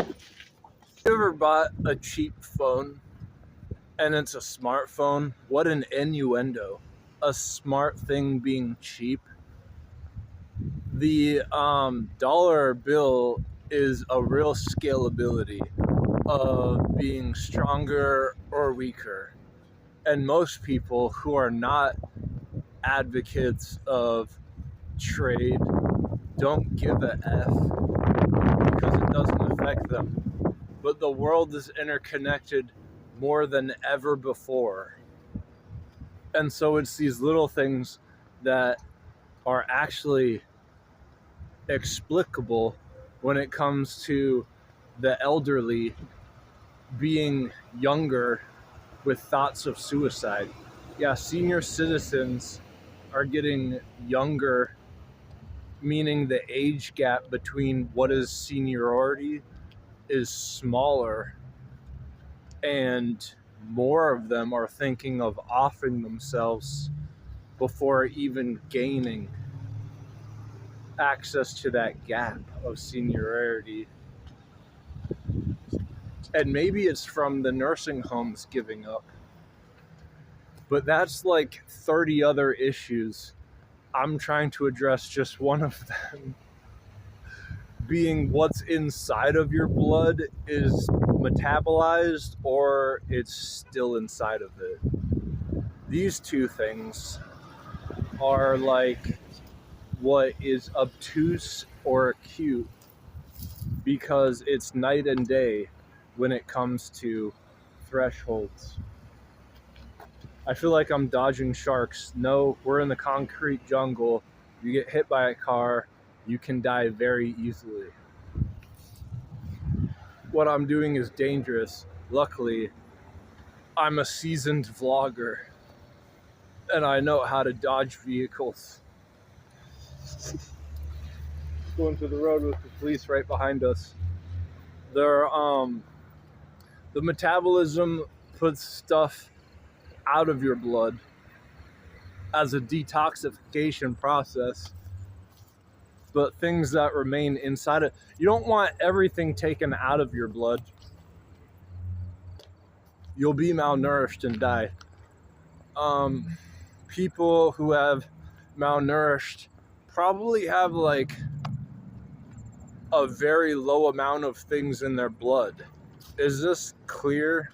You ever bought a cheap phone and it's a smartphone? What an innuendo. A smart thing being cheap. The dollar bill is a real scalability of being stronger or weaker. And most people who are not advocates of trade don't give a F because it doesn't affect them. But the world is interconnected more than ever before. And so it's these little things that are actually explicable when it comes to the elderly being younger with thoughts of suicide. Yeah, senior citizens are getting younger, meaning the age gap between what is seniority is smaller, and more of them are thinking of offing themselves before even gaining access to that gap of seniority. And maybe it's from the nursing homes giving up, but that's like 30 other issues. I'm trying to address just one of them, being what's inside of your blood is metabolized or it's still inside of it. These two things are like what is obtuse or acute, because it's night and day when it comes to thresholds. I feel like I'm dodging sharks. No, we're in the concrete jungle. You get hit by a car, you can die very easily. What I'm doing is dangerous. Luckily, I'm a seasoned vlogger and I know how to dodge vehicles. Going through the road with the police right behind us. The metabolism puts stuff out of your blood as a detoxification process, but things that remain inside it, you don't want everything taken out of your blood. You'll be malnourished and die. People who have malnourished probably have like a very low amount of things in their blood. Is this clear?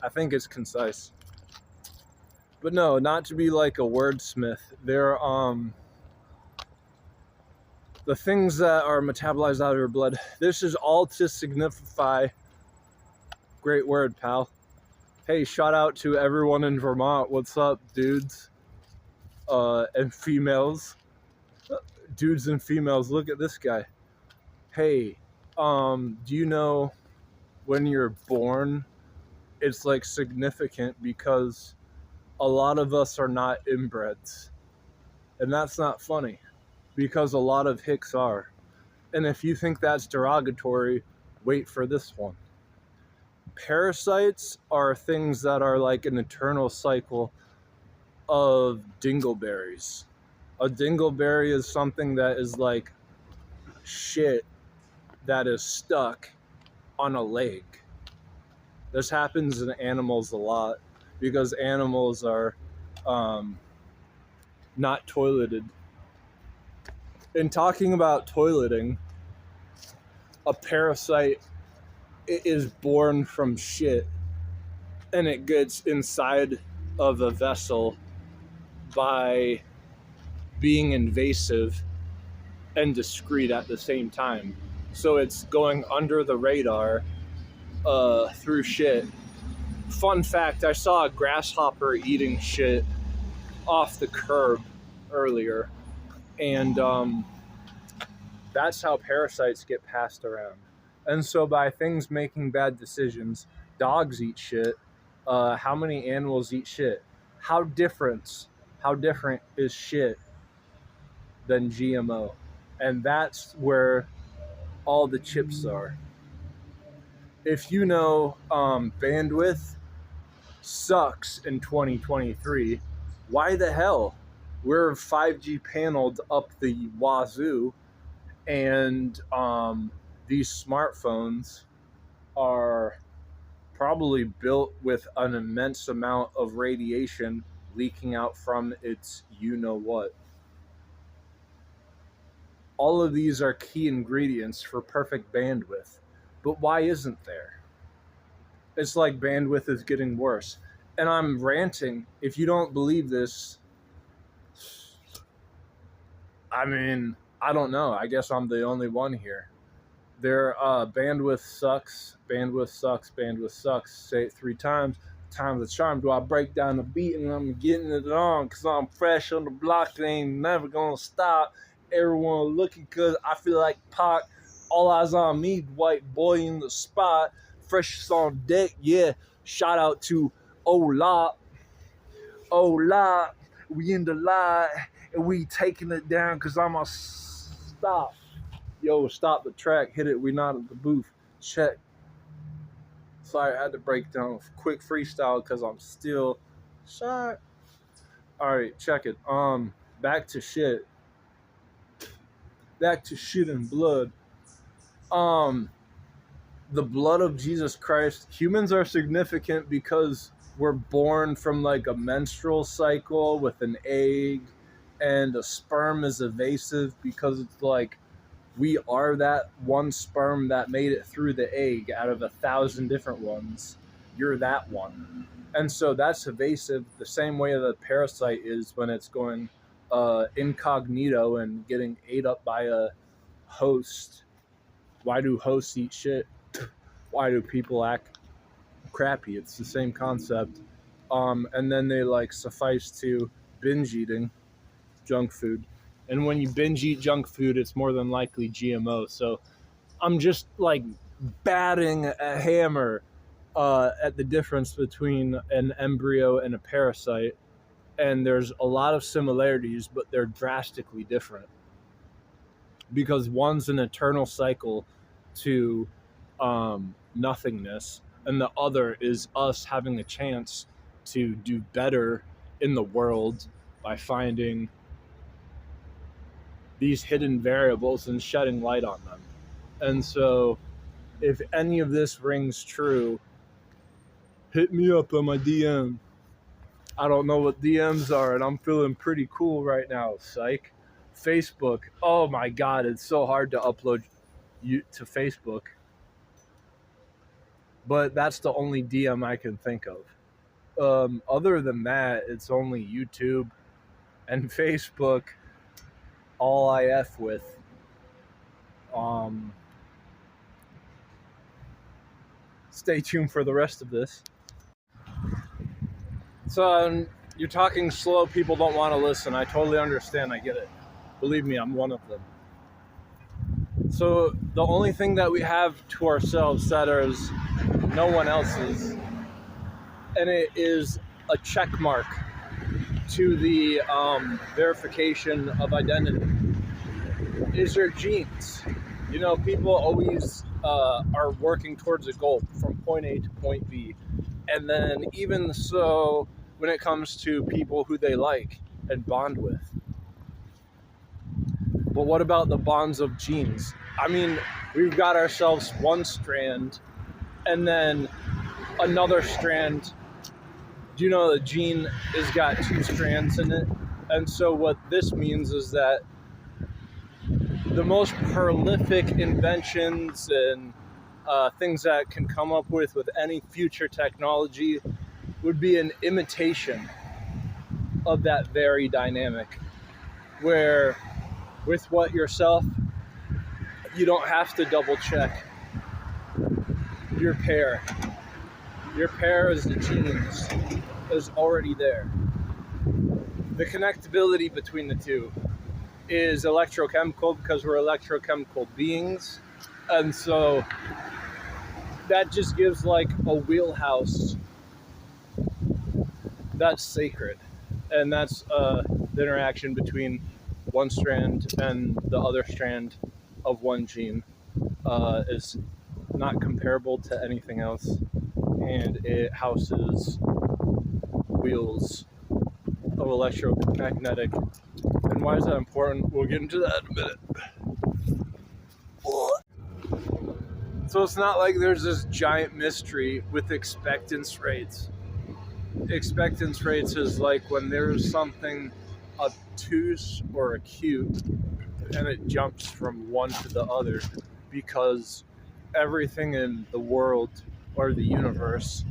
I think it's concise. But no, not to be like a wordsmith. There the things that are metabolized out of your blood. This is all to signify, great word, pal. Hey, shout out to everyone in Vermont. What's up, dudes and females? Dudes and females, look at this guy. Hey, do you know when you're born, it's like significant because a lot of us are not inbreds. And that's not funny, because a lot of hicks are. And if you think that's derogatory, wait for this one. Parasites are things that are like an eternal cycle of dingleberries. A dingleberry is something that is like shit that is stuck on a leg. This happens in animals a lot because animals are not toileted. In talking about toileting, a parasite is born from shit and it gets inside of a vessel by being invasive and discreet at the same time. So it's going under the radar through shit. Fun fact, I saw a grasshopper eating shit off the curb earlier, and that's how parasites get passed around. And so by things making bad decisions, dogs eat shit. How many animals eat shit? How different is shit than GMO? And that's where all the chips are. If you know bandwidth sucks in 2023, why the hell? We're 5G paneled up the wazoo, and these smartphones are probably built with an immense amount of radiation leaking out from its you know what. All of these are key ingredients for perfect bandwidth. But why isn't there? It's like bandwidth is getting worse. And I'm ranting. If you don't believe this, I mean, I don't know. I guess I'm the only one here. Their bandwidth sucks, bandwidth sucks, bandwidth sucks. Say it 3 times. Times the charm. Do I break down the beat and I'm getting it on because I'm fresh on the block. They ain't never gonna stop. Everyone looking because I feel like Pac. All eyes on me, white boy in the spot. Fresh on deck, yeah. Shout out to Ola. Ola. We in the light and we taking it down because I'm a stop. Yo, stop the track, hit it, we not at the booth. Check. Sorry, I had to break down a quick freestyle because I'm still shy. Alright, check it. Back to shit. Back to shit and blood. The blood of Jesus Christ. Humans are significant because we're born from like a menstrual cycle with an egg, and a sperm is evasive because it's like we are that one sperm that made it through the egg out of 1,000 different ones. You're that one. And so that's evasive the same way that a parasite is when it's going incognito and getting ate up by a host. Why do hosts eat shit? Why do people act crappy? It's the same concept. And then they like suffice to binge eating junk food. And when you binge eat junk food, it's more than likely GMO. So I'm just like batting a hammer at the difference between an embryo and a parasite. And there's a lot of similarities, but they're drastically different. Because one's an eternal cycle to nothingness, and the other is us having a chance to do better in the world by finding these hidden variables and shedding light on them. And so if any of this rings true, hit me up on my DM. I don't know what DMs are, and I'm feeling pretty cool right now. Psych. Facebook. Oh my god, it's so hard to upload you to Facebook. But that's the only DM I can think of. Other than that, it's only YouTube and Facebook. All I F with. Stay tuned for the rest of this. So you're talking slow. People don't want to listen. I totally understand. I get it. Believe me, I'm one of them. So the only thing that we have to ourselves that is no one else's, and it is a check mark to the verification of identity, is your genes. You know, people always are working towards a goal from point A to point B. And then even so, when it comes to people who they like and bond with. But what about the bonds of genes? I mean, we've got ourselves one strand and then another strand. Do you know the gene has got 2 strands in it? And so what this means is that the most prolific inventions and things that can come up with any future technology would be an imitation of that very dynamic, where with what yourself, you don't have to double check your pair. Your pair is the genes is already there. The connectability between the two is electrochemical because we're electrochemical beings. And so that just gives like a wheelhouse that's sacred. And that's the interaction between one strand and the other strand of one gene is not comparable to anything else. And it houses wheels of electromagnetic. And why is that important? We'll get into that in a minute. So it's not like there's this giant mystery with expectance rates. Expectance rates is like when there's something obtuse or acute and it jumps from one to the other, because everything in the world or the universe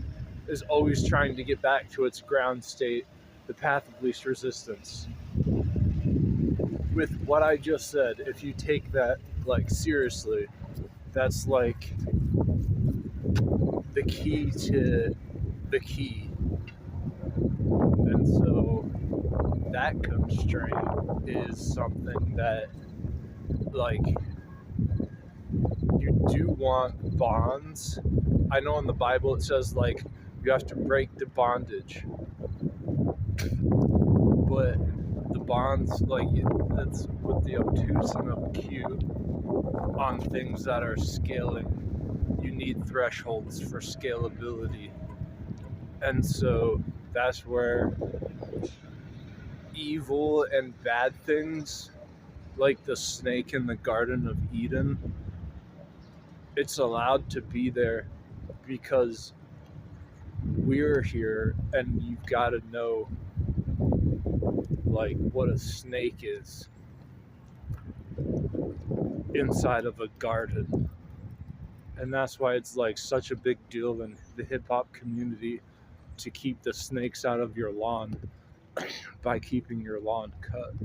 is always trying to get back to its ground state, the path of least resistance. With what I just said, if you take that like seriously, that's like the key to the key. And so that constraint is something that, like, you do want bonds. I know in the Bible it says, like, you have to break the bondage. But the bonds, like, that's with the obtuse and acute on things that are scaling. You need thresholds for scalability. And so that's where evil and bad things, like the snake in the Garden of Eden, it's allowed to be there because we're here, and you've got to know like what a snake is inside of a garden. And that's why it's like such a big deal in the hip-hop community to keep the snakes out of your lawn by keeping your lawn cut.